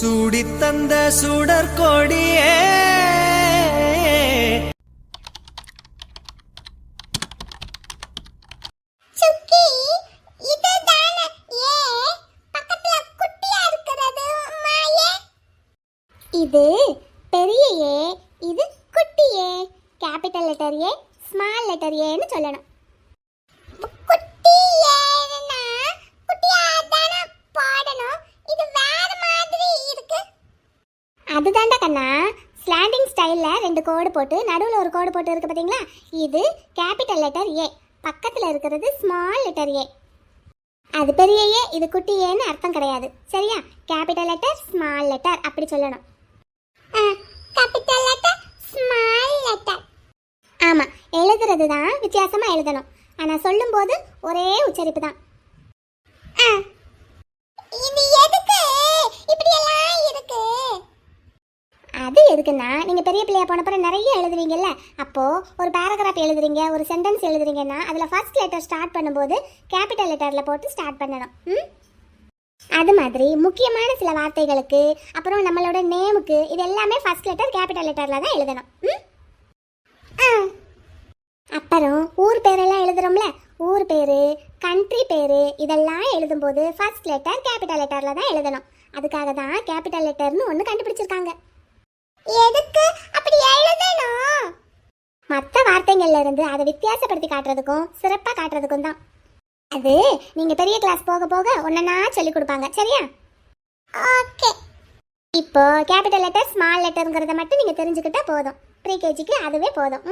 சூடித்தந்த சுடற்கொடியே இது பெரிய ஏ, இது குட்டி A. Capital letter A, small letter ஏன்னு சொல்லணும். குட்டி ஏன்னா குட்டியா தான போடணும். இது வேற மாதிரி இருக்கு. அதுதான்டா கண்ணா, ஸ்லாண்டிங் ஸ்டைல்ல ரெண்டு கோடு போட்டு நடுவுல ஒரு கோடு போட்டு இருக்கு பாத்தீங்களா? இது கேபிட்டல் லெட்டர் ஏ, பக்கத்துல இருக்கிறது ஸ்மால் லெட்டர் ஏ. அது பெரிய ஏ, இது குட்டி ஏன்னு அர்த்தம் கிடையாது. சரியா? கேபிட்டல் லெட்டர் ஸ்மால் லெட்டர் அப்படி சொல்லணும். Capital letter small letter. ஆமா, எழுதுறது தான் வித்தியாசமா எழுதணும். ஆனா சொல்லும்போது ஒரே உச்சரிப்பு தான். இது எதுக்கு இப்படி எல்லாம் இருக்கு? அது எதுக்குன்னா, நீங்க பெரிய பிள்ளையா போனப்பறம் நிறைய எழுதுவீங்கல்ல, அப்போ ஒரு பேராகிராஃப் எழுதுறீங்க, ஒரு சென்டென்ஸ் எழுதுறீங்கன்னா அதுல ஃபர்ஸ்ட் லெட்டர் ஸ்டார்ட் பண்ணும்போது கேபிட்டல் லெட்டர்ல போட்டு ஸ்டார்ட் பண்ணணும். அது மாதிரி முக்கியமான சில வார்த்தைகளுக்கு, அப்புறம் நம்மளோட நேமுக்கு, இது எல்லாமே ஃபர்ஸ்ட் லெட்டர் கேபிட்டல் லெட்டர்ல தான் எழுதணும். அப்புறம் ஊர் பேரெல்லாம் எழுதுறோம்ல, ஊர் பேரு, கண்ட்ரி பேரு, இதெல்லாம் எழுதும்போது ஃபர்ஸ்ட் லெட்டர் கேபிட்டல் லெட்டர்ல தான் எழுதணும். அதுக்காக தான் கேபிட்டல் லெட்டர்னு ஒன்று கண்டுபிடிச்சிருக்காங்க. எதுக்கு அப்படி எழுதணும்? மற்ற வார்த்தைகள்ல இருந்து அதை வித்தியாசப்படுத்தி காட்டுறதுக்கும் சிறப்பாக காட்டுறதுக்கும் தான். அது நீங்க பெரிய கிளாஸ் போக போக ஒன்னா சொல்லி கொடுப்பாங்க. சரியா? ஓகே. இப்போ கேபிட்டல் லெட்டர் ஸ்மால் லெட்டர்ங்கிறத மட்டும் நீங்க தெரிஞ்சுக்கிட்டா போதும். ப்ரீ கேஜிக்கு அதுவே போதும்.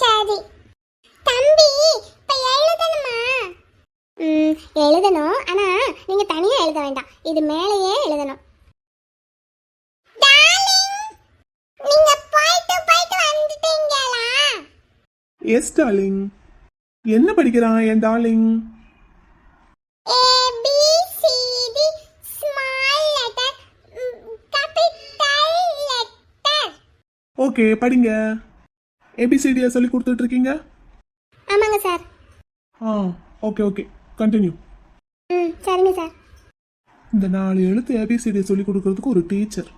சரி தம்பி, இப்ப எழுதணுமா? எழுதணும். ஆனா நீங்க தனியா எழுத வேண்டாம், இது மேலேயே எழுதணும். நீங்க போயிட்டு வந்துட்டீங்களா? Yes darling. என்ன படிக்கிறான் என் darling? ABCD small letter capital letter. Okay, படிங்க. ஏபிசிடியை சொல்லி கொடுத்துட்டு இருக்கீங்க? ஆமாங்க சார். Okay okay, continue. சரிங்க சார். இந்த 4 எழுத்து ஏபிசிடியை சொல்லி கொடுக்கறதுக்கு ஒரு டீச்சர்.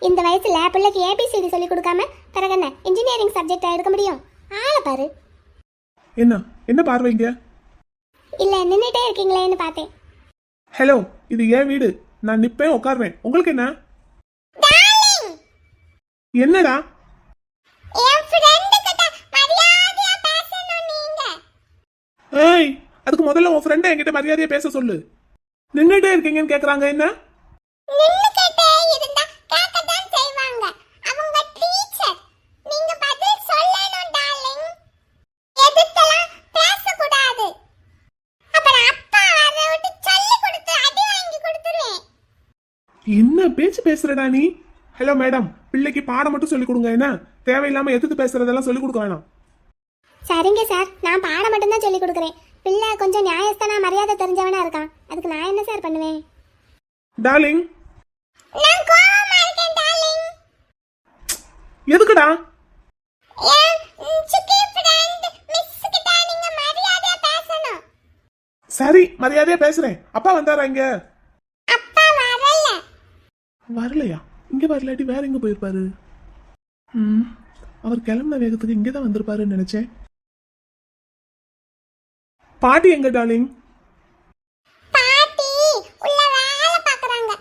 இந்த வயசுல பிள்ளைக்கு ஏபிசிடி சொல்லி கொடுக்காம பிறகு என்ன இன்ஜினியரிங் சப்ஜெக்டா எடுக்க முடியும்? ஆளை பாரு. என்ன பார்வைங்க? இல்ல நின்னுட்டே இருக்கீங்களேன்னு பார்த்தேன். ஹலோ, இது ஏன் வீடு. நான் நிப்பேன் உட்காருவேன். உங்களுக்கு என்ன? என்னடா? ஏய், அதுக்கு முதல்ல உன் ஃப்ரெண்டை என்கிட்ட மரியாதையா பேச சொல்லு. நின்னுட்டே இருக்கீங்கன்னு கேக்குறாங்க. என்ன? என்ன பேச்சு பேசுறடா நீ? ஹலோ மேடம், பிள்ளைக்கு பாடம் மட்டும் சொல்லி கொடுங்க. என்ன தேவையில்லாம எதுக்கு பேசுறதெல்லாம் சொல்லி கொடுக்க வேணாம். சரிங்க சார், நான் பாடம் மட்டும் தான் சொல்லி கொடுக்குறேன். பிள்ளை கொஞ்சம் நியாயஸ்தானா மரியாதை தெரிஞ்சவனா இருக்கான். அதுக்கு நான் என்ன சார் பண்ணுவேன்? டார்லிங், நான் கோவமா இருக்கேன் டார்லிங். எதுக்குடா? சுக்கி ஃப்ரெண்ட் மிஸ் கிட்ட நீங்க மரியாதையா பேசணும். சரி, மரியாதையா பேசுறேன். அப்பா வந்தாரா இங்க? அப்பா வரல. வரலையா? இங்க வரலாட்டி வேற எங்க போயிருப்பாரு? அவர் கிளம்பின வேகத்துக்கு இங்கதான் வந்திருப்பாருன்னு நினைச்சேன். பாட்டி எங்க டார்லிங்? பாட்டி உள்ள வேலை பார்க்கறாங்க.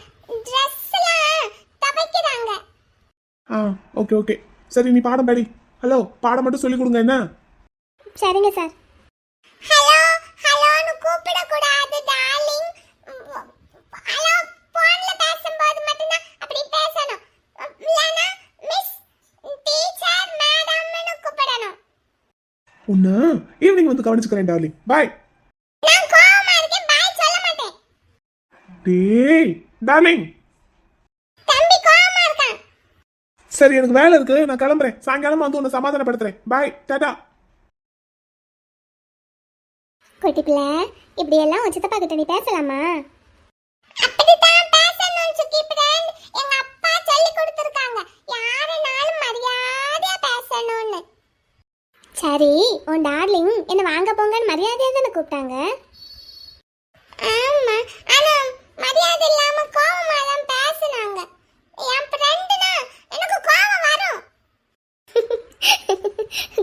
Dressலாம் துவைக்கறாங்க. ஓகே ஓகே, சரி நீ பாடம் படி. ஹலோ, பாடம் மட்டும் சொல்லி கொடுங்க. என்ன? சரிங்க சார். ஹலோ ஹலோன்னு கூப்பிட கூடாது டார்லிங். ஹலோ போன்ல பேசும்போது மட்டும் தான் அப்படி பேசணும். இல்லனா மிஸ், டீச்சர், மேடம்னு கூப்பிடணும். உன்ன ஈவினிங் வந்து கவனிச்சுக்கிறேன் டார்லிங். பாய். நான் கோவமா இருக்கேன், பாய் சொல்ல மாட்டேன். டேய் டார்லிங். தம்பி கோவமா இருக்கான். சரி, எனக்கு வேலை இருக்கு, நான் கிளம்புறேன். சாயங்காலமா வந்து உன்னை சமாதானப்படுத்துறேன். பாய், டாடா. குட்டி பிள்ளை, இப்படி எல்லாம் உச்சத்தப்பா கிட்ட நீ பேசலாமா? அப்படிதான் பேசணும் சுக்கி ஃப்ரெண்ட். எங்க அப்பா சொல்லி கொடுத்திருக்காங்க, யாரனாலும் மரியாதையா பேசணும்னு. சரி, உன் டார்லிங் என்ன வாங்க போங்கன்னு மரியாதையா தானே கூப்பிட்டாங்க. ஆமா, ஆனா மரியாதை இல்லாம கோவமா தான் பேசுனாங்க. என் ஃப்ரெண்டுனா எனக்கு கோவம் வரும்.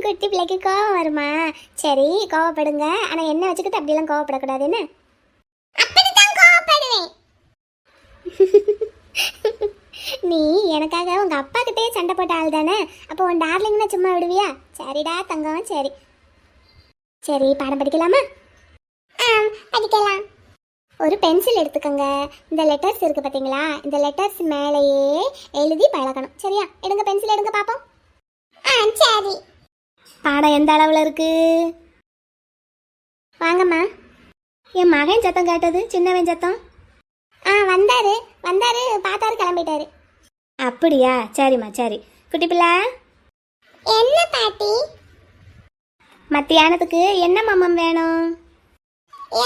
குட்டி பிள்ளைக்கு கோவம் வருமா? சரி கோவப்படுங்க, ஆனா என்ன வச்சுக்கிட்டு அப்படியெல்லாம் கோவப்படக்கூடாது என்ன? அப்படித்தான் கோவப்படுவேன். நீ எனக்காக உங்க அப்பா கிட்டே சண்டை போட்ட ஆள் தானே, அப்போ உன் டார்லிங்னா சும்மா விடுவியா? சரிடா தங்கம், சரி சரி பாடம் படிக்கலாமா? படிக்கலாம். ஒரு பென்சில் எடுத்துக்கோங்க. இந்த லெட்டர்ஸ் இருக்கு பார்த்தீங்களா, இந்த லெட்டர்ஸ் மேலேயே எழுதி பழகணும். சரியா? எடுங்க பென்சில் எடுங்க பாப்போம். சரி. பாடம் எந்த அளவில் இருக்கு? வாங்கம்மா. என் மகன் சத்தம் கேட்டது, சின்னவன் சத்தம். வந்தாரு வந்தாரு, பார்த்தாரு, கிளம்பிட்டாரு. அப்படியா? சரிம்மா சரி. குட்டி பிள்ளை. என்ன பாட்டி? மத்தியானத்துக்கு என்ன மாமம் வேணும்?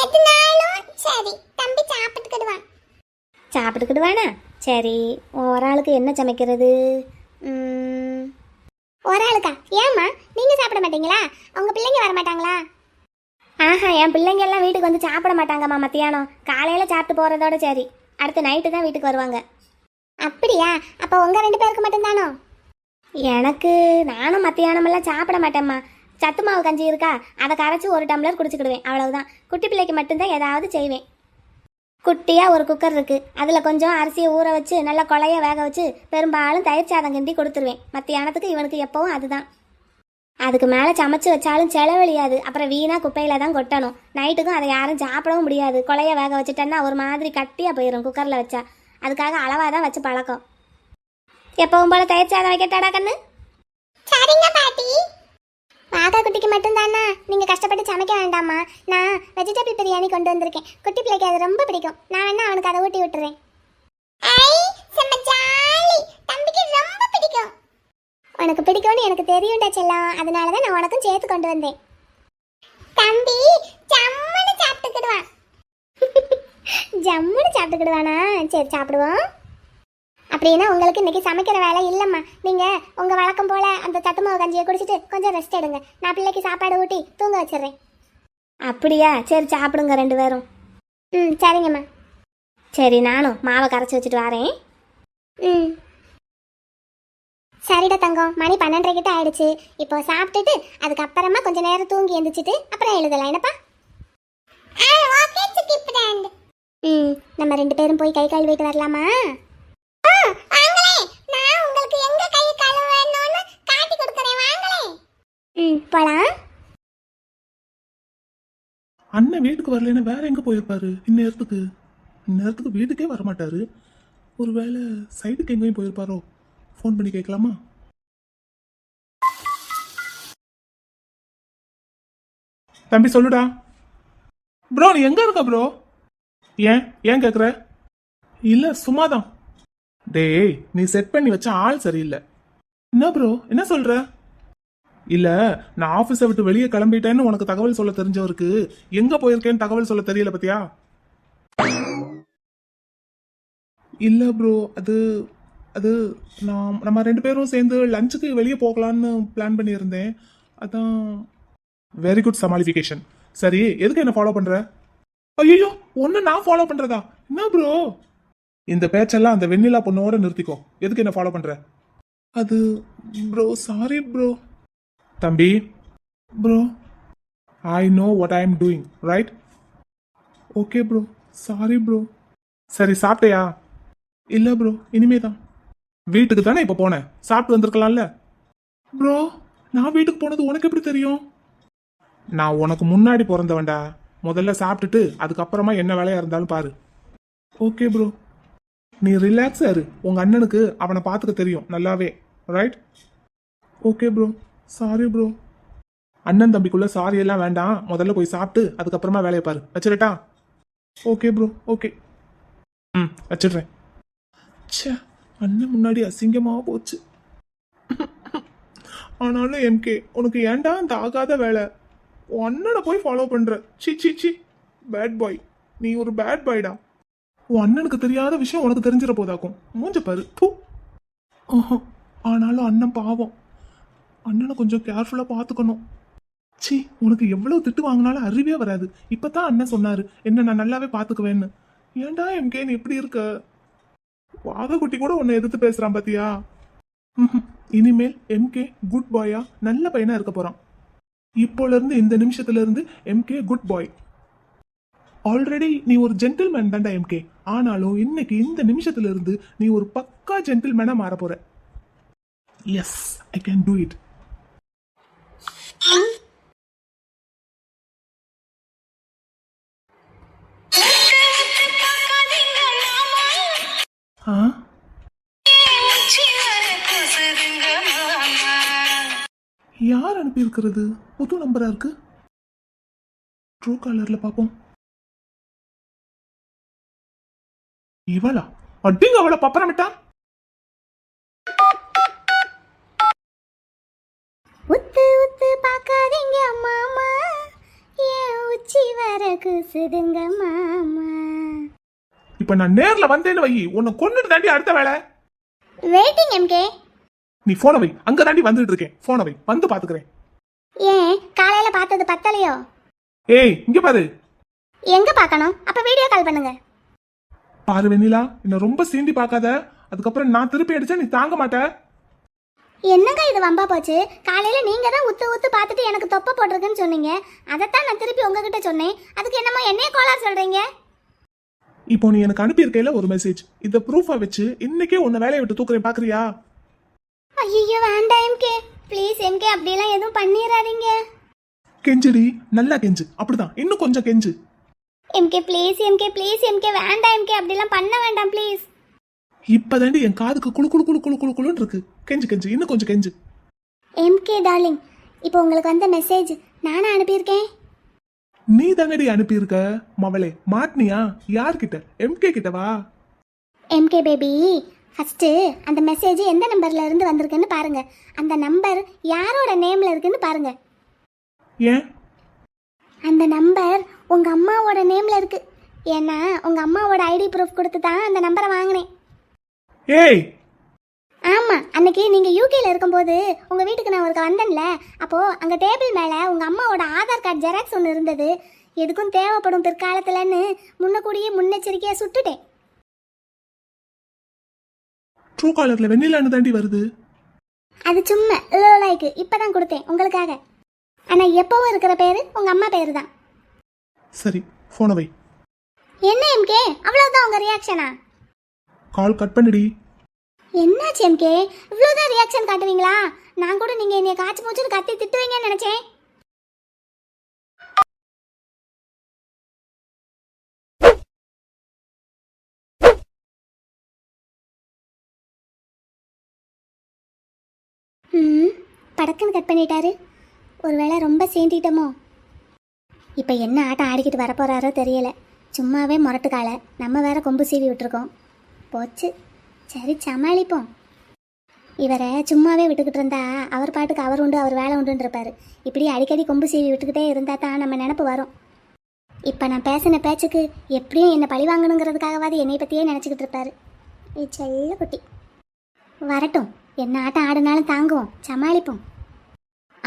எதுனாலும் சரி, தம்பி சாப்பிட்டுக்கிடுவான். சாப்பிட்டுக்கிடுவானா? சரி. ஒரு ஆளுக்கு என்ன சமைக்கிறது? ஒரு ஆளுக்கா? ஏம்மா நீங்க சாப்பிட மாட்டீங்களா? உங்க பிள்ளைங்க வர மாட்டாங்களா? என் பிள்ளைங்க எல்லாம் வீட்டுக்கு வந்து சாப்பிட மாட்டாங்கம்மா மத்தியானம். காலையில சாப்பிட்டு போறதோட சரி, அடுத்த நைட்டு தான் வீட்டுக்கு வருவாங்க. அப்படியா? அப்போ உங்க 2 பேருக்கு மட்டும்தானோ? எனக்கு நானும் மத்தியானமெல்லாம் சாப்பிட மாட்டேம்மா. சத்து மாவு கஞ்சி இருக்கா, அதை கரைச்சி ஒரு டம்ளர் குடிச்சுக்கிடுவேன், அவ்வளவுதான். குட்டி பிள்ளைக்கு மட்டும்தான் ஏதாவது செய்வேன். குட்டியாக ஒரு குக்கர் இருக்குது, அதில் கொஞ்சம் அரிசியை ஊற வச்சு நல்லா கொலைய வேக வச்சு பெரும்பாலும் தயிர் சாதம் கிண்டி கொடுத்துருவேன். மத்தியானத்துக்கு இவனுக்கு எப்போவும் அதுதான். அதுக்கு மேலே சமைச்சு வச்சாலும் செலவழியாது, அப்புறம் வீணாக குப்பையில் தான் கொட்டணும். நைட்டுக்கும் அதை யாரும் சாப்பிடவும் முடியாது. கொலைய வேக வச்சுட்டேன்னா ஒரு மாதிரி கட்டியாக போயிடும் குக்கரில் வச்சா. அதுக்காக அளவாக தான் வச்சு பழக்கம். எப்பவும் போல தயிர் சாதம் வைக்கட்டாடா கண்ணு? சரிங்க பாட்டி. வாகா குட்டிக்கு மட்டும்தானா? நீங்க கஷ்டப்பட்டு சமைக்க வேண்டாமா? நான் வெஜிடபிள் பிரியாணி கொண்டு வந்திருக்கேன். குட்டி பிள்ளைக்கு அது ரொம்ப பிடிக்கும். நான் வேணா அவனுக்கு அதை ஊட்டி விட்டுறேன். தம்பிக்கு ரொம்ப பிடிக்கும். உனக்கு பிடிக்கும்னு எனக்கு தெரியும்டா செல்லம், அதனால தான் நான் உனக்கும் சேர்த்து கொண்டு வந்தேன். தம்பி ஜம்முன்னு சாப்பிட்டுக்கிடுவான். ஜம்முன்னு சாப்பிட்டுக்கிடுவானா? சரி சாப்பிடுவோம். அப்படின்னா உங்களுக்கு இன்னைக்கு சமைக்கிற வேலை இல்லைம்மா. நீங்கள் உங்கள் வழக்கம் போல் அந்த சத்து மாவு கஞ்சியை குடிச்சிட்டு கொஞ்சம் ரெஸ்ட் எடுங்க. நான் பிள்ளைக்கு சாப்பாடு ஊட்டி தூங்க வச்சிடுறேன். அப்படியா? சரி சாப்பிடுங்க 2 பேரும். சரிங்கம்மா. சரி நானும் மாவை கரைச்சி வச்சுட்டு வரேன். சரிடா தங்கம், மணி 12:30 கிட்ட ஆயிடுச்சு. இப்போ சாப்பிட்டுட்டு அதுக்கப்புறமா கொஞ்சம் நேரம் தூங்கி எழுந்திரிச்சிட்டு அப்புறம் எழுதலாம் என்னப்பா? நம்ம 2 பேரும் போய் கை கழுவிட்டு வரலாமா? போலாம். அண்ணன் வீட்டுக்கு வரலன்னா வேற எங்க போயிருப்பாரு? இந்நேரத்துக்கு வீட்டுக்கே வரமாட்டாரு. ஒருவேளை சைடுக்கு எங்கேயும் போயிருப்பாரோ? ஃபோன் பண்ணி கேட்கலாமா? தம்பி சொல்லுடா. ப்ரோ நீ எங்க இருக்க ப்ரோ? ஏன் கேக்குற? இல்ல சும்மாதான். டேய் நீ செட் பண்ணி வச்ச ஆள் சரியில்லை. என்ன ப்ரோ என்ன சொல்ற? இல்ல நான் ஆபீஸை விட்டு வெளியே கிளம்பிட்டேன்னு உனக்கு தகவல் சொல்ல தெரிஞ்சவருக்கு எங்க போயிருக்கேன்னு தகவல் சொல்ல தெரியல பத்தியா? இல்ல ப்ரோ அது நம்ம 2 பேரும் சேர்ந்து லஞ்சுக்கு வெளியே போகலான்னு பிளான் பண்ணியிருந்தேன். அதான். வெரி குட் சமாளிஃபிகேஷன். சரி எதுக்கு என்ன ஃபாலோ பண்ற? ஐயோ ஒன்னு நான் ஃபாலோ பண்றதா? என்ன ப்ரோ இந்த பேச்செல்லாம் அந்த வெண்ணிலா பொண்ணோட நிறுத்திக்கோ. எதுக்கு என்ன ஃபாலோ பண்ற? அது ப்ரோ சாரி ப்ரோ. தம்பி bro I know what I am doing right? Okay bro sorry bro. சரி சாப்பிட்டியா? இல்ல ப்ரோ இனிமே தான். வீட்டுக்கு தானே இப்போ போனேன், சாப்பிட்டு வந்திருக்கலாம்ல? ப்ரோ நான் வீட்டுக்கு போனது உனக்கு எப்படி தெரியும்? நான் உனக்கு முன்னாடி பிறந்தவன்டா. முதல்ல சாப்பிட்டுட்டு அதுக்கப்புறமா என்ன வேலையா இருந்தாலும் பாரு. Okay bro. நீ ரிலாக்ஸா இரு, உங்க அண்ணனுக்கு அவனை பார்த்துக்க தெரியும் நல்லாவே right? Okay bro sorry bro. அண்ணன் தம்பிக்குள்ள சாரி எல்லாம் வேண்டாம், முதல்ல போய் சாப்பிட்டு அதுக்கப்புறமா வேலையை பாரு. வச்சிடட்டா? Okay bro okay. வச்சிடுறேன். ச்சே அண்ணன் முன்னாடி அசிங்கமா போச்சு. ஆனாலும் எம்கே உனக்கு ஏன்டா இந்த ஆகாத வேலை? உன் அண்ணனை போய் ஃபாலோ பண்ற. சி சி சி பேட் பாய். நீ ஒரு பேட் பாய்டா. உன் அண்ணனுக்கு தெரியாத விஷயம் உனக்கு தெரிஞ்சிட போதாக்கும். மூஞ்ச பாரு. ஆனாலும் அண்ணன் பாவம். அண்ணனை கொஞ்சம் கேர்ஃபுல்லா பாத்துக்கணும். சி உனக்கு எவ்வளவு திட்டு வாங்கினாலும் அறிவே வராது. இப்பதான் அண்ணன் சொன்னாரு என்ன நான் நல்லாவே பாத்துக்குவேன்னு. ஏன்டா எம்கே நீ இப்படி இருக்க? வாதகுட்டி கூட உன்னை எதிர்த்து பேசுறான் பாத்தியா? இனிமேல் எம்கே குட் பாயா நல்ல பையனா இருக்க போறான். இப்போல இருந்து இந்த நிமிஷத்துல இருந்து எம்கே குட் பாய். ஆல்ரெடி நீ ஒரு ஜென்டில்மேன் தான்டா எம்கே. ஆனாலும் இன்னைக்கு இந்த நிமிஷத்துல இருந்து நீ ஒரு பக்கா ஜென்டில்மேனா மாற போற. Yes, I can do it. யார் அனுப்பி இருக்கிறது? புது நம்பரா இருக்கு. ட்ரூ காலர்ல பாப்போம். இவளா? அடிங்க அவளை பப்பரமிட்டா. உத்து உத்து பார்க்காதீங்க மாமா, ஏன் உச்சி வர குசுதுங்க மாமா. இப்ப நான் நேர்ல வந்தேன்னு வை, உன்னை கொன்னுட்டு தாண்டி அடுத்த வேலை. Waiting MK. நீ போன வை, அங்க தாண்டி வந்துட்டு இருக்கேன். போன வை, வந்து பாத்துக்கிறேன். ஏன் காலையில பார்த்தது பத்தலையோ? ஏய் இங்க பாரு. எங்க பார்க்கணும்? அப்ப வீடியோ கால் பண்ணுங்க. பாரு வெண்ணிலா, என்ன ரொம்ப சீண்டி பார்க்காத. அதுக்கப்புறம் நான் திருப்பி அடிச்சா நீ தாங்க மாட்ட. என்னங்க இது வம்பா போச்சு? காலையில நீங்க தான் உத்து உத்து பார்த்துட்டு எனக்கு தொப்பை போட்டிருக்குன்னு சொன்னீங்க. அதைத்தான் நான் திருப்பி உங்ககிட்ட சொன்னேன். அதுக்கு என்னமோ என்னைய கோளாறு சொல்றீங்க. இப்போ நீ எனக்கு அனுப்பியிருக்கையில ஒரு மெசேஜ், இத ப்ரூஃபா வச்சு இன்னைக்கே உன்னை வேலையை விட்டு தூக்குறேன், பாக்குறியா? ஐயோ வேண்டாம் எம்கே, ப்ளீஸ் எம்கே, அப்படியெல்லாம் எதுவும் பண்ணிடாதீங்க. கெஞ்சுடி, நல்லா கெஞ்சு. அப்படிதான், இன்னும் கொஞ்சம் கெஞ்சு. M K please M K, please M K, வேண்டாம் எம்கே, அப்படிலாம் பண்ண வேண்டாம் ப்ளீஸ். இப்பதாண்டி என் காதுக்கு குளு குளு குளு குளு குளு குளுன்னு இருக்கு. கெஞ்சு கெஞ்சு, இன்னும் கொஞ்சம் கெஞ்சு. எம்கே டார்லிங், இப்போ உங்களுக்கு வந்த மெசேஜ் நானா அனுப்பியிருக்கேன். நீ தாங்கடி அனுப்பியிருக்க. மவளே மாட்னியா? யார்கிட்ட? எம்கே கிட்டவா? எம்கே பேபி, ஃபஸ்ட்டு அந்த மெசேஜ் எந்த நம்பர்ல இருந்து வந்திருக்குன்னு பாருங்க. அந்த நம்பர் யாரோட நேம்ல இருக்குன்னு பாருங்க. ஏன்? அந்த நம்பர் உங்க அம்மாவோட நேம்ல இருக்கு. ஏன்னா உங்க அம்மாவோட ஐடி ப்ரூஃப் கொடுத்து தான் அந்த நம்பரை வாங்கினேன். ஏய் ஆமா, அன்னைக்கு நீங்க யூகேல இருக்கும்போது உங்க வீட்டுக்கு நான் ஒருக்க வந்தேன்ல, அப்போ அங்க டேபிள் மேல உங்க அம்மாவோட ஆதார் கார்டு ஜெராக்ஸ் ஒன்று இருந்தது. எதுக்கும் தேவைப்படும் பிற்காலத்துலன்னு முன்னக்கூடியே முன்னெச்சரிக்கையா சுட்டுட்டேன். ட்ரூ காலர்ல வெண்ணிலான்னு தாண்டி வருது. அது சும்மா லைக்கு இப்பதான் கொடுத்தேன் உங்களுக்காக. ஆனா எப்பவும் இருக்கிற பேரு உங்க அம்மா பேரு தான். சரி, போன வை. என்ன எம்கே, அவ்வளவுதான் உங்க ரியாக்ஷனா? Call cut பண்ணிடி. என்னாச்சு எம்கே, இவ்வளவுதான் ரியாக்ஷன் காட்டுவீங்களா? நான் கூட நீங்க என்னைய காய்ச்சி மூச்சுன்னு கத்தி திட்டுவீங்கன்னு நினைச்சேன். படக்குன்னு கட் பண்ணிட்டாரு. ஒருவேளை ரொம்ப சேண்டிட்டோமோ? இப்போ என்ன ஆட்டம் ஆடிக்கிட்டு வரப்போறாரோ தெரியல. சும்மாவே முரட்டு காலை, நம்ம வேற கொம்பு சீவி விட்டுருக்கோம். போச்சு, சரி சமாளிப்போம். இவரை சும்மாவே விட்டுக்கிட்டு இருந்தா அவர் பாட்டுக்கு அவர் உண்டு அவர் வேலை உண்டுன்னு இருப்பாரு. இப்படி அடிக்கடி கொம்பு சீவி விட்டுக்கிட்டே இருந்தா தான் நம்ம நினப்பு வரும். இப்போ நான் பேசின பேச்சுக்கு எப்படியும் என்னை பழி வாங்கணுங்கிறதுக்காகவாது என்னை பற்றியே நினச்சிக்கிட்டு இருப்பாரு. செல்ல குட்டி வரட்டும், என்ன ஆட்டம் ஆடினாலும் தாங்குவோம், சமாளிப்போம்.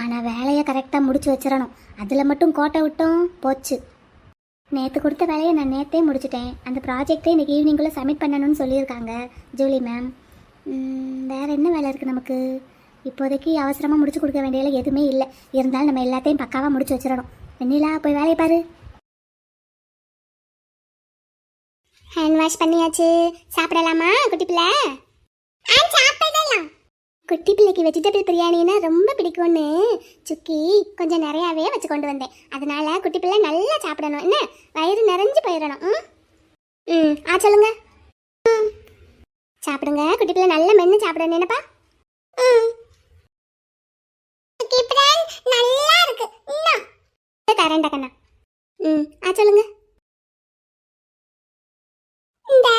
ஆனால் வேலையை கரெக்டாக முடிச்சு வச்சிடணும். அதில் மட்டும் கோட்டை விட்டோம், போச்சு. நேற்று கொடுத்த வேலையை நான் நேற்றே முடிச்சிட்டேன். அந்த ப்ராஜெக்டே இன்றைக்கி ஈவினிங்குள்ளே சப்மிட் பண்ணணும்னு சொல்லியிருக்காங்க ஜூலி மேம். வேறு என்ன வேலை இருக்குது நமக்கு? இப்போதைக்கு அவசரமாக முடிச்சு கொடுக்க வேண்டிய எதுவுமே இல்லை. இருந்தாலும் நம்ம எல்லாத்தையும் பக்காவாக முடிச்சு வச்சிடணும். வெண்ணிலா போய் வேலையை பாரு. ஹேண்ட் வாஷ் பண்ணியாச்சு. சாப்பிடலாமா குட்டி பிள்ளை? சாப்பிடலாம். குட்டி பிள்ளைக்கு வெஜிடபிள் பிரியாணின்னா ரொம்ப பிடிக்கும்னு சுக்கி கொஞ்சம் நிறையாவே வச்சு கொண்டு வந்தேன். அதனால குட்டி பிள்ளை நல்லா சாப்பிடணும், என்ன வயிறு நிறைஞ்சு போயிடணும். சொல்லுங்க. சாப்பிடுங்க குட்டி பிள்ளை, நல்லா மென்று சாப்பிடணும் என்னப்பா. நல்லா இருக்கு, தரேன்டா கண்ணா. சொல்லுங்க. இந்த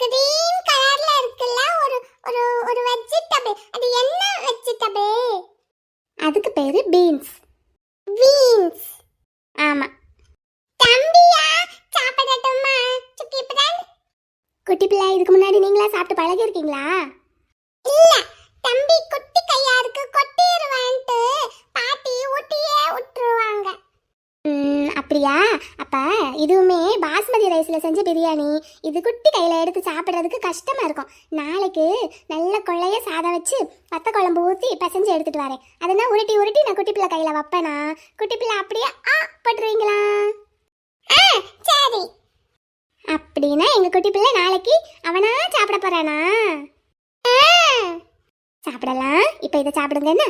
கிரீன் கலர்ல இருக்குல்ல ஒரு ஒரு ஒரு வெஜிடபிள், அது என்ன வெஜிடபிள்? அதுக்கு பேரு பீன்ஸ். பீன்ஸ், ஆமா. தம்பியா சாப்பிடட்டுமா சுக்கி பிரான்? குட்டி பிள்ளை, இதுக்கு முன்னாடி நீங்களா சாப்பிட்டு பழகி இருக்கீங்களா? இல்ல, தம்பி குட்டி கையா இருக்கு, கொட்டிடுவான்ட்டு பாட்டி ஊட்டியே விட்டுருவாங்க. அப்படியா? அப்ப இதுவுமே பாஸ்மதி ரைஸ்ல செஞ்ச பிரியாணி. இது குட்டி கையில எடுத்து சாப்பிடுறதுக்கு கஷ்டமா இருக்கும். நாளைக்கு நல்ல கொள்ளைய சாதம் வச்சு வத்த குழம்பு ஊற்றி பிசைஞ்சு எடுத்துட்டு வரேன். அதெல்லாம் உருட்டி உருட்டி நான் குட்டி பிள்ளை கையில வைப்பேனா, குட்டி பிள்ளை அப்படியே போட்டுருவீங்களா? சரி. அப்படின்னா எங்க குட்டி பிள்ளை நாளைக்கு அவனா சாப்பிட போறானா? சாப்பிடலாம். இப்ப இதை சாப்பிடுங்க என்ன?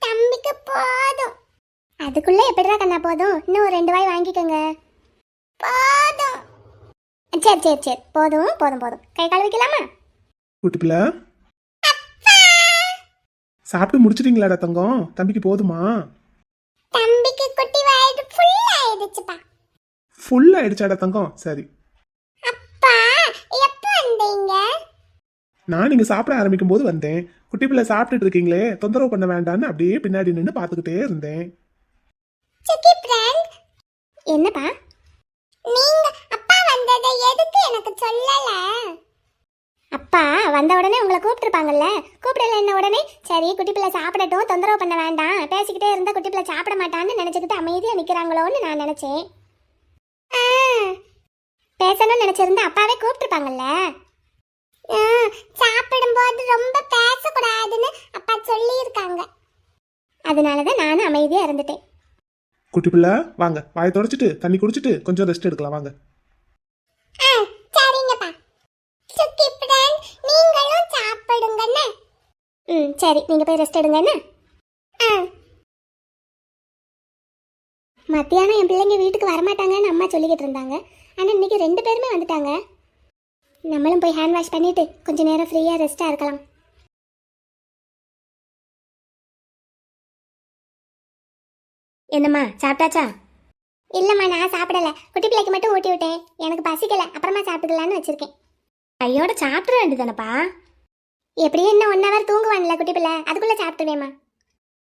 தம்பிக்கு போதும். அதுக்குள்ள எப்படிடா கண்ணா போதும்? இன்னும் 2 வாய் வாங்கிக்கோங்க. போதும். சரி சரி சரி, போதும் போதும் போதும். கை கால் வைக்கலாமா? குட்டி பிள்ளை சாப்பிட்டு முடிச்சிட்டீங்களாடா தங்கம்? தம்பிக்கு போதுமா? தம்பிக்கு குட்டி வயிறு ஃபுல் ஆயிடுச்சுப்பா. ஃபுல் ஆயிடுச்சாடா தங்கம்? சரி. அப்பா எப்போ வந்தீங்க? நான் நீங்க சாப்பிட ஆரம்பிக்கும் போது வந்தேன். குட்டி பிள்ளை சாப்பிட்டுட்டு இருக்கீங்களே, தொந்தரவு பண்ண வேண்டான்னு அப்படியே பின்னாடி நின்று பார்த்துக்கிட்டே இருந்தேன். சுக்கி பிராங்க். என்னப்பா? நீங்க அப்பா வந்ததை எதுக்கு எனக்கு சொல்லல? அப்பா வந்த உடனே உங்களை கூப்பிட்டுருப்பாங்கல்ல. கூப்பிடல என்ன உடனே சரி குட்டி பிள்ளை சாப்பிடட்டும், தொந்தரவு பண்ண வேண்டாம், பேசிக்கிட்டே இருந்தா குட்டி பிள்ளை சாப்பிட மாட்டான்னு நினைச்சுக்கிட்டு அமைதியா நிக்கிறாங்களோன்னு நான் நினைச்சேன். பேசணும்னு நினைச்சிருந்தா அப்பாவே கூப்பிட்டுருப்பாங்கல்ல. சாப்பிடும்போது ரொம்ப பேசக்கூடாதுன்னு அப்பா சொல்லியிருக்காங்க. அதனாலதான் நானும் அமைதியா இருந்துட்டேன். குட்டி பிள்ளை வாங்க, வாயை தொடச்சிட்டு தண்ணி குடிச்சிட்டு கொஞ்சம் ரெஸ்ட் எடுக்கலாம் வாங்க. சரிங்கப்பா. சுக்கி பிரான் நீங்களும் சாப்பிடுங்கண்ணே. சரி, நீங்க போய் ரெஸ்ட் எடுங்கண்ணே. மத்தியானம் என் பிள்ளைங்க வீட்டுக்கு வரமாட்டாங்கன்னு அம்மா சொல்லிக்கிட்டு இருந்தாங்க. ஆனா இன்னைக்கு 2 பேருமே வந்துட்டாங்க. நம்மளும் போய் ஹேண்ட் வாஷ் பண்ணிட்டு கொஞ்ச நேரம் ஃப்ரீயா ரெஸ்டா இருக்கலாம். என்னம்மா சாப்பிட்டாச்சா? இல்லம்மா நான் சாப்பிடல. குட்டி பிள்ளைக்கு மட்டும் ஊட்டி விட்டேன். எனக்கு பசிக்கல, அப்புறமா சாப்பிட்டுக்கலான்னு வச்சிருக்கேன். கையோட சாப்பிட வேண்டியதானப்பா. எப்படியும் இன்னும் 1 hour தூங்குவான்ல குட்டி பிள்ளை, அதுக்குள்ள சாப்பிட்டுவேம்மா.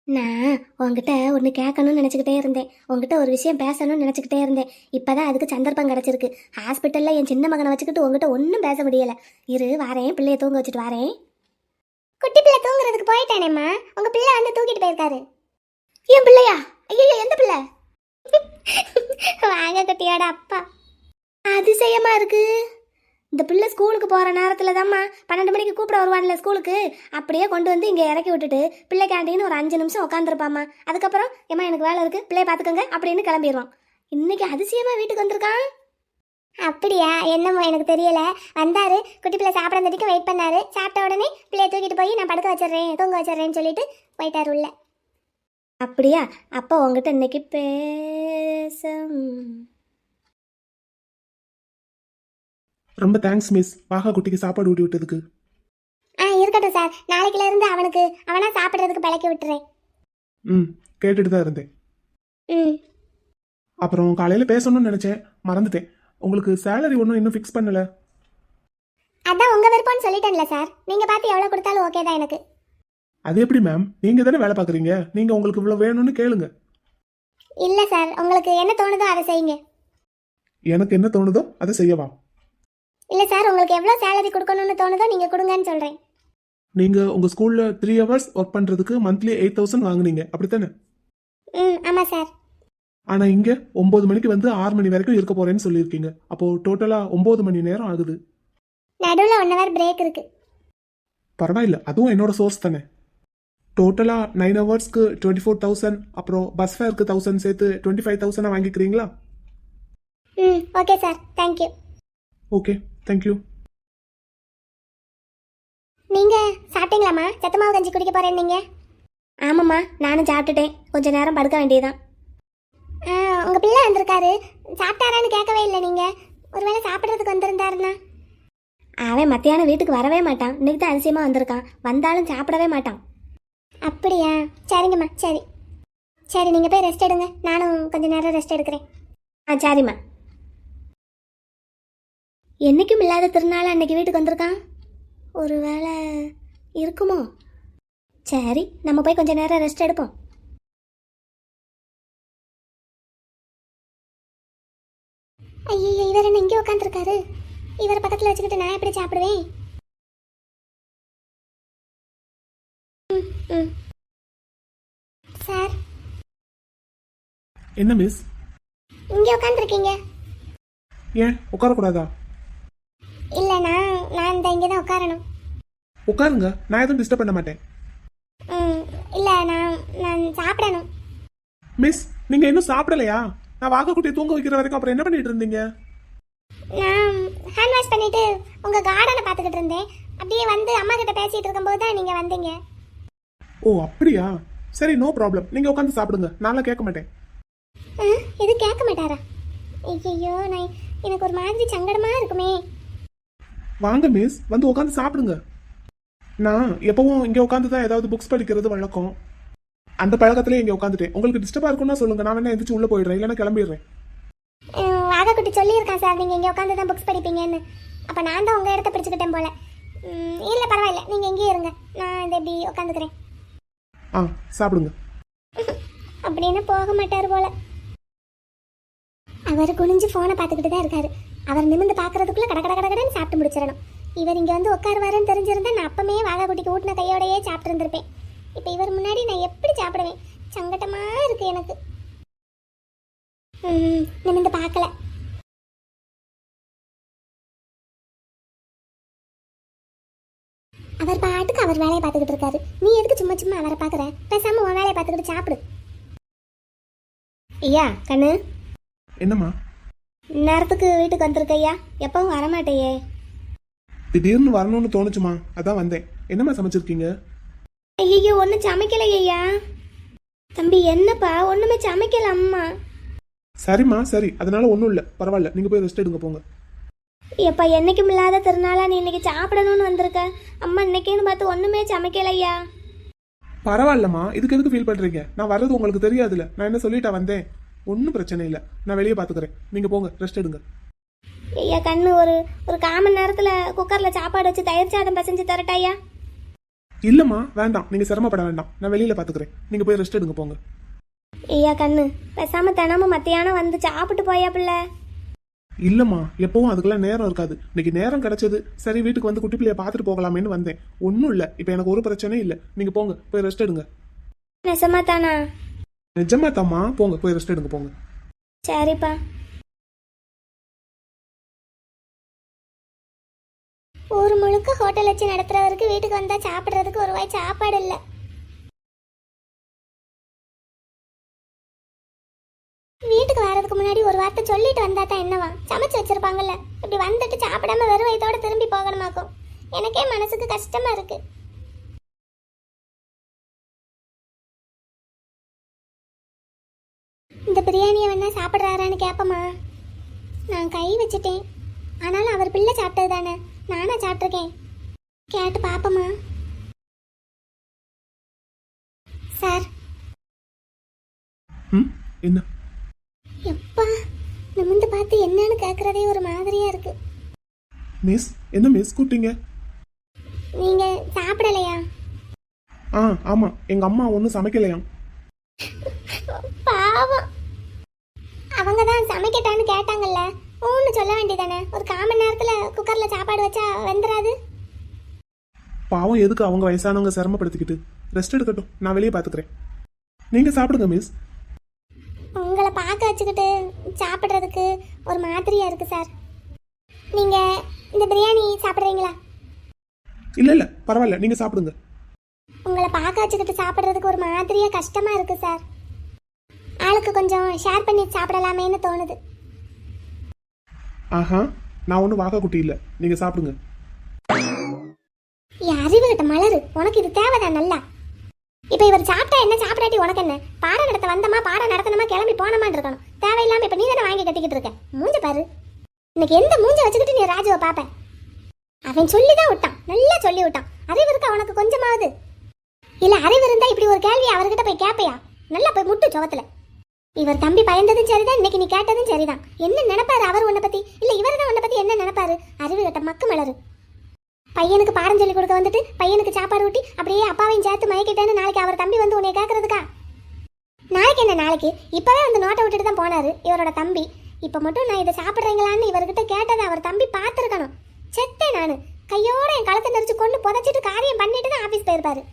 நான் உங்ககிட்ட ஒன்று கேட்கணும்னு நினச்சிக்கிட்டே இருந்தேன். உங்ககிட்ட ஒரு விஷயம் பேசணும்னு நினச்சிக்கிட்டே இருந்தேன். இப்போதான் அதுக்கு சந்தர்ப்பம் கிடச்சிருக்கு. ஹாஸ்பிட்டலில் என் சின்ன மகனை வச்சுக்கிட்டு உங்ககிட்ட ஒன்றும் பேச முடியலை. இரு வாரேன், பிள்ளைய தூங்க வச்சுட்டு வாரேன். குட்டி பிள்ளை தூங்குறதுக்கு போயிட்டானேம்மா. உங்கள் பிள்ளை வந்து தூக்கிட்டு போயிருக்காரு. என் பிள்ளையா? ஐயோ, எந்த பிள்ளை? வாங்க குட்டியோட அப்பா. அதிசயமாக இருக்கு. இந்த பிள்ளை ஸ்கூலுக்கு போகிற நேரத்தில் தான்மா 12 மணிக்கு கூப்பிட வருவான்ல ஸ்கூலுக்கு, அப்படியே கொண்டு வந்து இங்கே இறக்கி விட்டுட்டு பிள்ளை கேண்டீன்னு ஒரு 5 நிமிஷம் உட்காந்துருப்பாம்மா. அதுக்கப்புறம் ஏம்மா எனக்கு வேலை இருக்குது, பிள்ளைய பார்த்துக்கோங்க அப்படின்னு கிளம்பிடுவான். இன்னைக்கு அதிசயமாக வீட்டுக்கு வந்திருக்கான். அப்படியா? என்னமோ எனக்கு தெரியல. வந்தாரு, குட்டி பிள்ளை சாப்பிட்றதுக்கு வெயிட் பண்ணாரு. சாப்பிட்ட உடனே பிள்ளைய தூக்கிட்டு போய் நான் படுக்க வச்சிடுறேன், தூங்க வச்சிடுறேன்னு சொல்லிட்டு போயிட்டாரு உள்ள. அப்படியா? அப்போ உங்ககிட்ட இன்னைக்கு ரொம்ப தேங்க்ஸ் மிஸ், வாகா குட்டிக்கு சாப்பாடு ஊட்டி விட்டதுக்கு. இருக்கட்டும் சார். நாளைக்குல இருந்து அவனுக்கு அவனா சாப்பிட்றதுக்கு பழக்கி விட்டுறேன். கேட்டுட்டு தான் இருந்தேன். அப்புறம் காலையில பேசணும்னு நினைச்சேன், மறந்துட்டேன். உங்களுக்கு சேலரி ஒன்றும் இன்னும் ஃபிக்ஸ் பண்ணல. அதான் உங்க விருப்பம்னு சொல்லிட்டேன்ல சார். நீங்க பார்த்து எவ்வளவு கொடுத்தாலும் ஓகே தான் எனக்கு. அது எப்படி மேம்? நீங்க தானே வேலை பார்க்குறீங்க, நீங்க உங்களுக்கு இவ்வளவு வேணும்னு கேளுங்க. இல்ல சார், உங்களுக்கு என்ன தோணுதோ அதை செய்யுங்க. எனக்கு என்ன தோணுதோ அதை செய்யவா? இல்ல சார், உங்களுக்கு எவ்வளவு சேலரி கொடுக்கணும்னு தோணுதோ நீங்க கொடுங்கன்னு சொல்றேன். நீங்க உங்க ஸ்கூல்ல 3 hours ஒர்க் பண்றதுக்கு மந்த்லி 8,000 வாங்குனீங்க, அப்படித்தானே? ஆமா சார். ஆனா இங்க 9 மணிக்கு வந்து 6 மணி வரைக்கும் இருக்க போறேன்னு சொல்லியிருக்கீங்க. அப்போ டோட்டலா 9 மணி நேரம் ஆகுது. நடுவுல 1 hour பிரேக் இருக்கு. பரவாயில்ல, அதுவும் என்னோட சோர்ஸ் தானே. டோட்டலா 9 ஹவர்ஸ்க்கு 24,000, அப்புறம் பஸ் ஃபேருக்கு 1,000 சேர்த்து 25,000 வாங்கிக்கிறீங்களா? Okay sir, thank you. Okay, thank you. நீங்க சாப்பிட்டீங்களாம்மா? சத்துமாவு கஞ்சி குடிக்க போறேன் நீங்க? ஆமாம்மா, நானும் சாப்பிட்டுட்டேன். கொஞ்ச நேரம் படுக்க வேண்டியதுதான். உங்க பிள்ளை வந்திருக்காரு, சாப்பிட்டாரான்னு கேட்கவே இல்லை நீங்க. ஒருவேளை சாப்பிட்றதுக்கு வந்திருந்தாருன்னா? அவன் மத்தியானம் வீட்டுக்கு வரவே மாட்டான். இன்னைக்கு தான் அதிசயமா வந்திருக்கான். வந்தாலும் சாப்பிடவே மாட்டான். அப்படியா? சரிங்கம்மா, சரி சரி, நீங்க போய் ரெஸ்ட் எடுங்க. நானும் கொஞ்ச நேரம் ரெஸ்ட் எடுக்கிறேன். சரிம்மா. என்னைக்கும் இல்லாத திருநாள் அன்னைக்கு வீட்டுக்கு வந்திருக்கான். ஒரு வேளை இருக்குமோ? சரி, நம்ம போய் கொஞ்ச நேரம் ரெஸ்ட் எடுப்போம். ஐயோ, இவர் என்ன இங்கே உட்காந்துருக்காரு? இவரை பக்கத்தில் வச்சுக்கிட்டு நான் எப்படி சாப்பிடுவேன்? என்ன மிஸ்? இங்க உட்காந்துருக்கீங்க? ஏன் உட்காரக்கூடாதா? இல்ல நான் இந்த இங்கே தான் உட்காரணும். உட்காருங்க, நான் எதுவும் டிஸ்டர்ப் பண்ண மாட்டேன். இல்ல நான் சாப்பிடணும். மிஸ், நீங்க இன்னும் சாப்பிடலையா? நான் வாக்கக்குட்டியை தூங்க வைக்கிற வரைக்கும் அப்புறம் என்ன பண்ணிட்டு இருந்தீங்க? நான் ஹேண்ட் வாஷ் பண்ணிட்டு உங்க கார்டனை பார்த்துக்கிட்டு இருந்தேன். அப்படியே வந்து அம்மா கிட்ட பேசிட்டு இருக்கும்போது தான் நீங்க வந்தீங்க. ஓ அப்படியா? சரி, நோ ப்ராப்ளம். நீங்க உட்காந்து சாப்பிடுங்க, நான்லாம் கேட்க மாட்டேன். இது கேட்க மாட்டாரா? ஐயோ, எனக்கு ஒரு மாதிரி சங்கடமா இருக்குமே. வாங்க மிஸ், வந்து உட்காந்து சாப்பிடுங்க. நான் எப்பவும் இங்க உட்காந்து தான் ஏதாவது புக்ஸ் படிக்கிறது வழக்கம். அந்த பழக்கத்திலே இங்க உட்காந்துட்டேன். உங்களுக்கு டிஸ்டர்பா இருக்கும்னா சொல்லுங்க, நான் வேணா எந்திரிச்சு உள்ள போயிடுறேன், இல்லைன்னா கிளம்பிடுறேன். வாகக்குட்டி சொல்லியிருக்கான் சார், நீங்க இங்க உட்காந்து தான் புக்ஸ் படிப்பீங்கன்னு. அப்ப நான் தான் உங்க இடத்த பிடிச்சுக்கிட்டேன் போல. இல்ல பரவாயில்ல, நீங்க எங்கேயே இருங்க, நான் இந்த இப்படி உட்காந்துக்கிறேன். சாப்பிடுங்க. அப்படின்னு போக மாட்டார் போல. அவர் குனிஞ்சு போனை பார்த்துக்கிட்டு தான் இருக்காரு. அவர் நிமிந்து பாக்குறதுக்குள்ள கடன்னு சாப்பிட்டு முடிச்சிடணும். இவர் இங்க வந்து உட்காருவாருன்னு தெரிஞ்சிருந்தா நான் அப்பமே வாகக்குட்டிக்கு ஊட்டின கையோடையே சாப்பிட்டு இருந்திருப்பேன். இப்ப இவர் முன்னாடி நான் எப்படி சாப்பிடுவேன்? சங்கட்டமா இருக்கு எனக்கு. நிமிந்து பார்க்கல. அவர் பாட்டுக்கு அவர் வேலையை பார்த்துக்கிட்டு இருக்காரு. நீ எதுக்கு சும்மா சும்மா அவரை பாக்குற? பேசாம உன் வேலையை பார்த்துக்கிட்டு சாப்பிடு. ஐயா கண்ணு. என்னம்மா? நேரத்துக்கு வீட்டுக்கு வந்திருக்க ஐயா. எப்பவும் வரமாட்டேயே. திடீர்னு வரணும்னு தோணுச்சுமா, அதான் வந்தேன். என்னம்மா சமைச்சிருக்கீங்க? ஐயோ, ஒன்றும் சமைக்கலையா தம்பி. என்னப்பா ஒண்ணுமே சமைக்கல அம்மா. சரிம்மா சரி, அதனால ஒன்றும் இல்லை, பரவாயில்ல, நீங்க போய் ரெஸ்ட் எடுங்க போங்க. எப்பா என்னைக்கும் இல்லாத திருநாளா நீ இன்னைக்கு சாப்பிடணும்னு வந்திருக்க. அம்மா இன்னைக்குன்னு பார்த்து ஒண்ணுமே சமைக்கலையா. பரவாயில்லம்மா, இதுக்கு எதுக்கு ஃபீல் பண்றீங்க? நான் வர்றது உங்களுக்கு தெரியாதுல்ல, நான் என்ன சொல்லிட்டா வந்தேன். ஒன்றும் பிரச்சனை இல்லை, நான் வெளியே பார்த்துக்கிறேன். நீங்க போங்க, ரெஸ்ட் எடுங்க. ஐயா கண்ணு, ஒரு காமன் நேரத்துல குக்கர்ல சாப்பாடு வச்சு தயிர் சாதம் பசஞ்சு தரட்டாயா? இல்லம்மா வேண்டாம், நீங்க சிரமப்பட வேண்டாம், நான் வெளியில பாத்துக்கிறேன். நீங்க போய் ரெஸ்ட் எடுங்க போங்க. ஐயா கண்ணு, பேசாம தினமும் மத்தியானம் வந்து சாப்பிட்டு போயா பிள்ளை. இல்லம்மா, எப்பவும் அதுக்கெல்லாம் நேரம் இருக்காது. இன்னைக்கு நேரம் கிடைச்சது, சரி வீட்டுக்கு வந்து குட்டி பிள்ளைய பாத்துட்டு போகலாமேன்னு வந்தேன். ஒன்றும் இல்லை, இப்போ எனக்கு ஒரு பிரச்சனையும் இல்லை. நீங்க போங்க, போய் ரெஸ்ட் எடுங்க. நெசமா தானா? நிஜமா தாம்மா, போங்க போய் ரெஸ்ட் எடுங்க போங்க. சரிப்பா. ஊர் முழுக்க ஹோட்டல் வச்சு நடத்துறவருக்கு வீட்டுக்கு வந்தா சாப்பிட்றதுக்கு ஒரு வாய் சாப்பாடு இல்லை. வீட்டுக்கு வர்றதுக்கு முன்னாடி ஒரு வார்த்தை சொல்லிட்டு வந்தா தான் என்னவா? சமைச்சு வச்சிருப்பாங்கல்ல, இப்படி வந்துட்டு சாப்பிடாம வெறும் வயித்தோட திரும்பி போகணுமாக்கும். எனக்கே மனசுக்கு கஷ்டமா இருக்கு. இந்த பிரியாணியை வேணா சாப்பிட்றாரான்னு கேட்பமா? நான் கை வச்சுட்டேன், ஆனாலும் அவர் பிள்ளை சாப்பிட்டது தானே, நானா சாப்பிட்ருக்கேன். கேட்டு பாப்பமா? சார். என்ன? எப்பா நிமிந்து பார்த்து என்னன்னு கேட்கறதே ஒரு மாதிரியா இருக்கு. மிஸ், என்ன மிஸ் கூப்பிட்டீங்க? நீங்க சாப்பிடலையா? ஆமா, எங்க அம்மா ஒன்றும் சமைக்கலையாம். பாவம், அவங்க தான் சமைக்கட்டான்னு கேட்டாங்கல்ல, ஒன்று சொல்ல வேண்டியதானே. ஒரு காமன் நேரத்துல குக்கர்ல சாப்பாடு வச்சா வெந்துராது? பாவம், எதுக்கு அவங்க வயசானவங்க சிரமப்படுத்திக்கிட்டு? ரெஸ்ட் எடுக்கட்டும், நான் வெளியே பாத்துக்கிறேன். நீங்க சாப்பிடுங்க மிஸ். உங்களை பார்க்க வச்சுக்கிட்டு சாப்பிட்றதுக்கு ஒரு மாதிரியா இருக்கு சார். நீங்க இந்த பிரியாணி சாப்பிட்றீங்களா? இல்ல பரவாயில்ல, நீங்க சாப்பிடுங்க. உங்களை பார்க்க வச்சுக்கிட்டு சாப்பிட்றதுக்கு ஒரு மாதிரியா கஷ்டமா இருக்கு சார். ஆளுக்கு கொஞ்சம் ஷேர் பண்ணி சாப்பிடலாமேன்னு தோணுது. ஆஹா, நான் ஒன்றும் வாக்க குட்டி இல்லை, நீங்க சாப்பிடுங்க. அறிவுகிட்ட மலரு, உனக்கு இது தேவைதான் நல்லா. இப்ப இவர் சாப்பிட்டா என்ன, சாப்பிடாட்டி உனக்கு என்ன? பாடம் நடத்த வந்தமா, பாடம் நடத்தணுமா, கிளம்பி போனமான்னு இருக்கணும். தேவையில்லாம இப்ப நீ தானே வாங்கி கட்டிக்கிட்டு இருக்க. மூஞ்ச பாரு, இன்னைக்கு எந்த மூஞ்ச வச்சுக்கிட்டு நீ ராஜுவை பாப்ப? அவன் சொல்லிதான் விட்டான், நல்லா சொல்லி விட்டான். அறிவு இருக்கா உனக்கு கொஞ்சமாவது? இல்ல அறிவு இருந்தா இப்படி ஒரு கேள்வி அவர்கிட்ட போய் கேப்பையா? நல்லா போய் முட்டு சோகத்துல. இவர் தம்பி பயந்ததும் சரிதான், இன்னைக்கு நீ கேட்டதும் சரிதான். என்ன நினைப்பாரு அவர் உன்னை பத்தி? இல்ல இவர் தான் உன்னை பத்தி என்ன நினைப்பாரு? அறிவு கட்ட மக்கு மலரு. பையனுக்கு பாடம் சொல்லி கொடுக்க வந்துட்டு பையனுக்கு சாப்பாடு ஊட்டி அப்படியே அப்பாவையும் சேர்த்து மயக்கிட்டேன்னு நாளைக்கு அவர் தம்பி வந்து உன்னை கேட்கறதுக்கா? நாளைக்கு என்ன நாளைக்கு? இப்பவே வந்து நோட்டை விட்டுட்டு தான் போனாரு இவரோட தம்பி. இப்ப மட்டும் நான் இதை சாப்பிட்றீங்களான்னு இவர்கிட்ட கேட்டதை அவர் தம்பி பார்த்துருக்கணும். செத்தேன் நானு. கையோட என் கழுத்தை நெரிச்சு கொண்டு புதைச்சிட்டு காரியம் பண்ணிட்டு தான் ஆபீஸ் போயிருப்பாரு.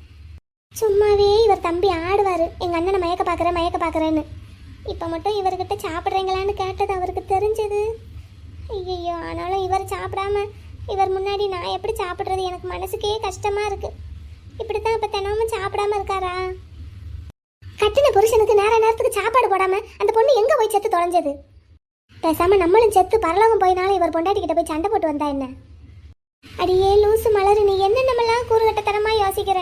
சும்மாவே இவர் தம்பி ஆடுவாரு, எங்க அண்ணனை மயக்க பாக்குறேன்னு. இப்போ மட்டும் இவர்கிட்ட சாப்பிட்றீங்களான்னு கேட்டது அவருக்கு தெரிஞ்சது. ஐயோ, ஆனாலும் இவர் சாப்பிடாம இவர் முன்னாடி நான் எப்படி சாப்பிட்றது? எனக்கு மனசுக்கே கஷ்டமா இருக்கு. இப்படி தான் இப்போ தினமும் சாப்பிடாம இருக்காரா? கட்டின புருஷனுக்கு நேரத்துக்கு சாப்பாடு போடாம அந்த பொண்ணு எங்க போய் செத்து தொலைஞ்சது? பேசாம நம்மளும் செத்து பரலோகம் போயினாலும் இவர் பொண்டாட்டிக்கிட்ட போய் சண்டை போட்டு வந்தா என்ன? அடியே லூசு மலரு, நீ என்னென்னமெல்லாம் கூறுகட்டத்தனமா யோசிக்கிற?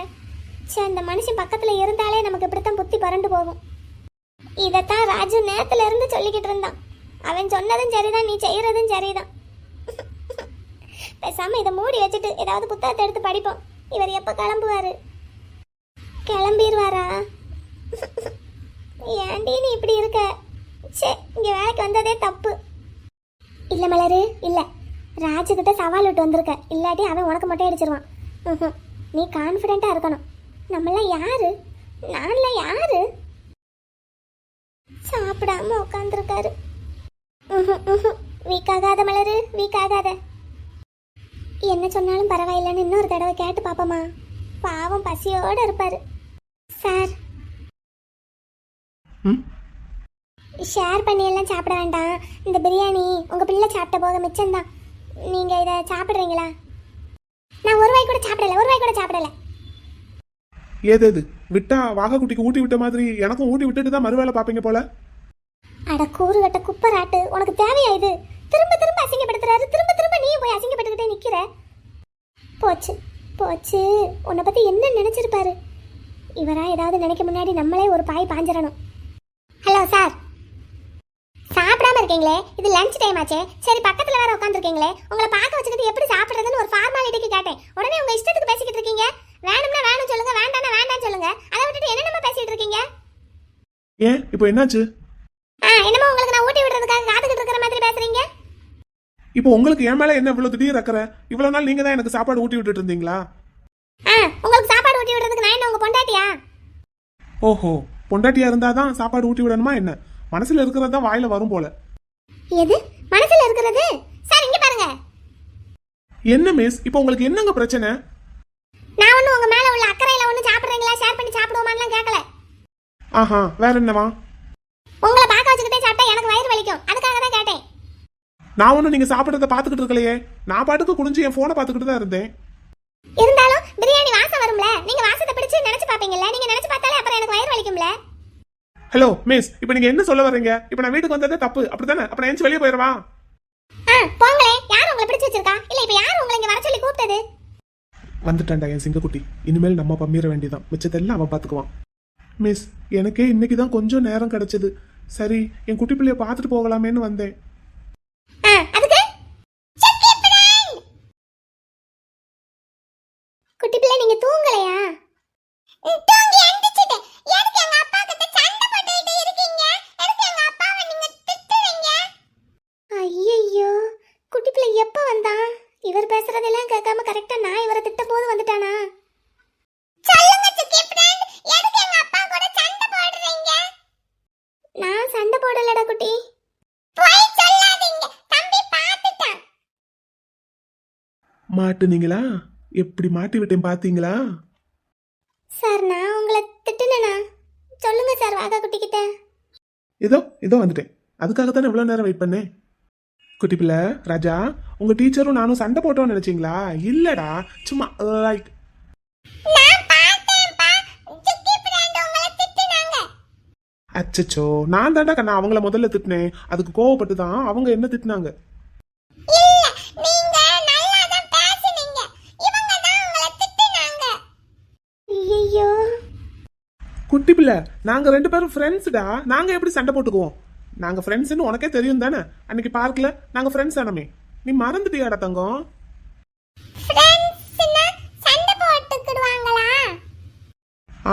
சே, அந்த மனுஷன் பக்கத்துல இருந்தாலே நமக்கு இப்படித்தான் புத்தி பறண்டு போகும். இதைத்தான் ராஜு நேரத்துல இருந்து சொல்லிக்கிட்டு இருந்தான். அவன் சொன்னதும் சரிதான், நீ செய்யறதும் சரிதான். பேசாம இதை மூடி வச்சுட்டு ஏதாவது புத்தகத்தை எடுத்து படிப்போம். இவர் எப்ப கிளம்புவாரு? கிளம்பிடுவாரா? ஏன்டி நீ இப்படி இருக்க? சே, இங்க வேலைக்கு வந்ததே தப்பு. இல்ல மலரு, இல்ல, ராஜுகிட்ட சவால் விட்டு வந்திருக்க. இல்லாட்டி அவன் உனக்கு மொட்டை அடிச்சிருவான். நீ கான்ஃபிடென்ட்டா இருக்கணும். நம்மளாம் யாரு? நான்ல யாரு? சாப்பிடாம உட்காந்துருக்காரு. வீக் ஆகாத மலரு, வீக் ஆகாத. என்ன சொன்னாலும் பரவாயில்லைன்னு இன்னொரு தடவை கேட்டு பாப்போமா? பாவம் பசியோட இருப்பாரு. சார், ஷேர் பண்ணி எல்லாம் சாப்பிட வேண்டாம். இந்த பிரியாணி உங்க பிள்ளை சாப்பிட்ட போக மிச்சம்தான். நீங்க இதை சாப்பிட்றீங்களா? நான் ஒரு வாய் கூட சாப்பிடல. ஏது விட்டா வாகா குட்டிக்கு ஊட்டி விட்ட மாதிரி எனக்கும் ஊட்டி விட்டுட்டு தான் மறுவேளை பாப்பீங்க போல. அட கூறுகட்ட குப்பராட்டு, உனக்கு தேவையா இது? திரும்ப அசிங்கப்படுத்துறாரு. திரும்ப நீ போய் அசிங்கப்பட்டுக்கிட்டே நிக்கிற. போச்சு. உன்னை பத்தி என்ன நினைச்சிருப்பாரு? இவரா ஏதாவது நினைக்க முன்னாடி நம்மளே ஒரு பாய் பாஞ்சிடணும். ஹலோ சார், சாப்பிடாம இருக்கீங்களே, இது லஞ்ச் டைம் ஆச்சே. சரி, பக்கத்துல வேற உட்காந்துருக்கீங்களே, உங்களை பார்க்க வச்சுக்கிட்டு எப்படி சாப்பிடுறதுன்னு ஒரு ஃபார்மாலிட்டிக்கு கேட்டேன். உடனே உங்க இஷ்டத்துக்கு பேசிக்கிட்டு இருக்கீங்க. வேணும்னா வேணும் சொல்லுங்க, வேண்டாம்னா வேண்டாம் சொல்லுங்க. அதை விட்டுட்டு என்னென்ன பேசிட்டு இருக்கீங்க? ஏன் இப்போ என்னாச்சு? என்னமோ உங்களுக்கு நான் ஊட்டி விடுறதுக்காக காத்துக்கிட்டு இருக்கிற மாதிரி பேசுறீங்க. இப்போ உங்களுக்கு என் மேல என்ன இவ்வளவு திடீர் அக்கறை? இவ்வளவு நாள் நீங்க தான் எனக்கு சாப்பாடு ஊட்டி விட்டுட்டு இருந்தீங்களா? உங்களுக்கு சாப்பாடு ஊட்டி விடுறதுக்கு நான் என்ன உங்க பொண்டாட்டியா? ஓஹோ, பொண்டாட்டியா இருந்தாதான் சாப்பாடு ஊட்டி விடணுமா என்ன? மனசுல இருக்கிறது தான் வாயில வரும் போல. எது மனசுல இருக்கிறது? சார் இங்க பாருங்க. என்ன மிஸ், இப்போ உங்களுக்கு என்னங்க பிரச்சனை? நான் ஒண்ணு உங்க மேல உள்ள அக்கறையில ஒண்ணு சாப்பிடுறீங்களா, ஷேர் பண்ணி சாப்பிடுவோமான்னு கேட்கல. ஆஹா, வேற என்னவா? உங்களை பார்க்க வச்சுக்கிட்டே சாப்பிட்டா எனக்கு வயிறு வலிக்கும், அதுக்காக தான் கேட்டேன். நான் ஒன்னும் நீங்க சாப்பிடுறத பாத்துக்கிட்டு இருக்கலையே. நான் பாட்டுக்கு குடிஞ்சு என் போனை பாத்துக்கிட்டு தான் இருந்தேன். இருந்தாலும் பிரியாணி வாசம் வரும்ல, நீங்க வாசத்தை பிடிச்சு நினைச்சு பாப்பீங்கல்ல. நீங்க நினைச்சு பார்த்தாலே அப்புறம் எனக்கு வயிறு வலிக்கும்ல. ஹலோ மிஸ், இப்போ நீங்க என்ன சொல்ல வர்றீங்க? இப்போ நான் வீட்டுக்கு வந்ததே தப்பு அப்படிதானே? அப்ப நான் வெளியே போயிடுவா? போங்களே. யார் உங்களை பிடிச்சு வச்சிருக்கா? இல்ல இப்ப யார் உங்களை இங்க வர சொல்லி கூப்பிட்டது? வந்துட்டான்டா என் சிங்கக்குட்டி. இனிமேல் நம்ம பம்மிர வேண்டியதான், மிச்சத்தெல்லாம் அவன் பாத்துக்குவான். மிஸ், எனக்கே இன்னைக்கு தான் கொஞ்சம் நேரம் கிடைச்சது. சரி, என் குட்டி பிள்ளைய பார்த்துட்டு போகலாமேன்னு வந்தேன். அதுக்கு குட்டி பிள்ளை நீங்க தூங்கலையா? தூங்கி எந்திச்சிட்டேன். எதுக்கு எங்க அப்பா கிட்ட சண்டை போட்டுட்டே இருக்கீங்க? எதுக்கு எங்க அப்பாவை நீங்க திட்டுறீங்க? ஐயோ, குட்டி பிள்ளை எப்ப வந்தான்? இவர் பேசுறதெல்லாம் கேட்காம கரெக்ட்டா நான் இவரை திட்டும் போது வந்துட்டானா? சொல்லுங்க சுக்கி ஃப்ரெண்ட், எதுக்கு எங்க அப்பா கூட சண்டை போடுறீங்க? நான் சண்டை போடலடா குட்டி. போய் சொல்லாதீங்க, தம்பி பாத்துட்டான். மாட்டுனீங்களா? எப்படி மாட்டி விட்டேன் பாத்தீங்களா? சார், நான் உங்களை திட்டுனேனா? சொல்லுங்க சார் வாகா குட்டி கிட்ட. இதோ வந்துட்டேன். அதுக்காக தானே இவ்வளவு நேரம் வெயிட் பண்ணேன். குட்டி பிள்ளை ராஜா, உங்க டீச்சரும் நானும் சண்டை போட்டோம்னு நினைச்சீங்களா? இல்லடா, சும்மா லைக். அச்சச்சோ, நான் தாண்டா கண்ணா அவங்கள முதல்ல திட்டினேன். அதுக்கு கோவப்பட்டு தான் அவங்க என்ன திட்டினாங்க. குட்டி பிள்ளை, நாங்க 2 பேரும் ஃப்ரெண்ட்ஸ்டா. நாங்க எப்படி சண்டை போட்டுக்குவோம்? நாங்க ஃப்ரெண்ட்ஸ்னு உனக்கே தெரியும் தானே? அன்னைக்கு பார்க்கல நாங்க ஃப்ரெண்ட்ஸ் ஆனமே. நீ மறந்துட்டியாடா தங்கம்?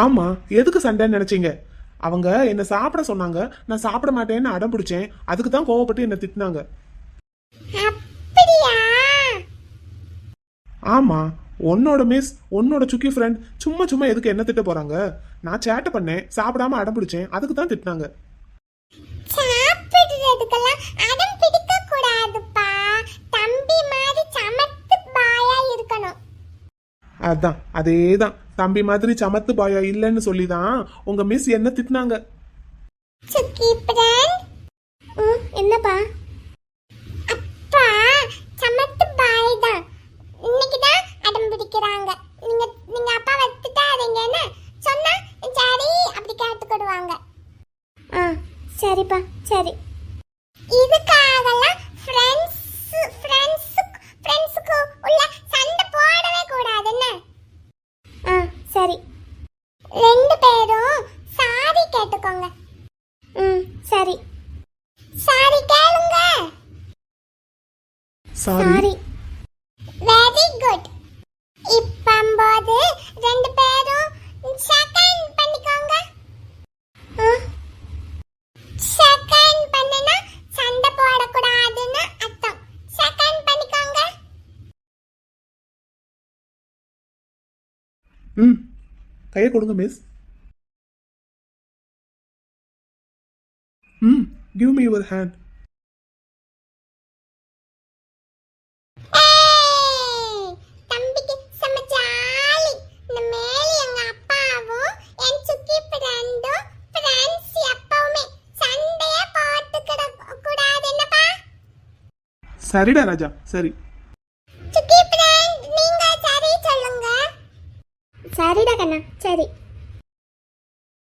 ஆமா, எதுக்கு சண்டைன்னு நினைச்சீங்க? அவங்க என்ன சாப்பிட சொன்னாங்க, நான் சாப்பிட மாட்டேன்னு அடம் பிடிச்சேன். அதுக்கு தான் கோவப்பட்டு என்ன திட்டினாங்க. ஆமா, உன்னோட மிஸ், உன்னோட சுக்கி ஃப்ரெண்ட் சும்மா எதுக்கு என்ன திட்ட போறாங்க? நான் சேட்டை பண்ணேன், சாப்பிடாம அடம் பிடிச்சேன், அதுக்கு தான் திட்டினாங்க. சாப்பிடுறதுக்கெல்லாம் அடம் பிடிக்க கூடாதுப்பா. தம்பி மாதிரி சமத்து பாயா இருக்கணும். அதான், அதேதான். தம்பி மாதிரி சமத்து பாயா இல்லைன்னு சொல்லி தான் உங்க மிஸ் என்ன திட்டினாங்க. சுக்கி பிராண்ட். என்னப்பா? அப்பா சமத்து பாய் தான். இன்னைக்கு தான் அடம் பிடிக்கிறாங்க. நீங்க நீங்க அப்பா வச்சுட்டாதீங்கன்னு சொன்னா சரி அப்படி கேட்டுக்கிடுவாங்க. சரிப்பா சரி. இதுக்காகலாம் ஃப்ரெண்ட்ஸுக்கு உள்ள சண்டை போடவே கூடாதுன்னு. சரி. ரெண்டு பேரும் சாரி கேட்டுக்கோங்க. சரி. சாரி கேளுங்க. சாரி. Very good. இப்பம்போது ரெண்டு பேரும் செகண்ட் பண்ணிக்கோங்க. செகண்ட் பண்ணனா சண்டை போடக்கூடாதுன்னு அர்த்தம். செகண்ட் பண்ணிக்கோங்க. கையை கொடுங்க miss. Give me your hand. தம்பிக்கு சமஜாலி. இந்த மேலே எங்க அப்பாவும் என் சுக்கி ஃப்ரெண்டும் ஃப்ரெண்ட்ஸ் எப்பவுமே சண்டையே போட்டுக்கிட கூடாது என்னப்பா? சரிடா ராஜா சரி. சுக்கி ஃப்ரெண்ட் நீங்க சரி சொல்லுங்க. சரிடா கண்ணா சரி.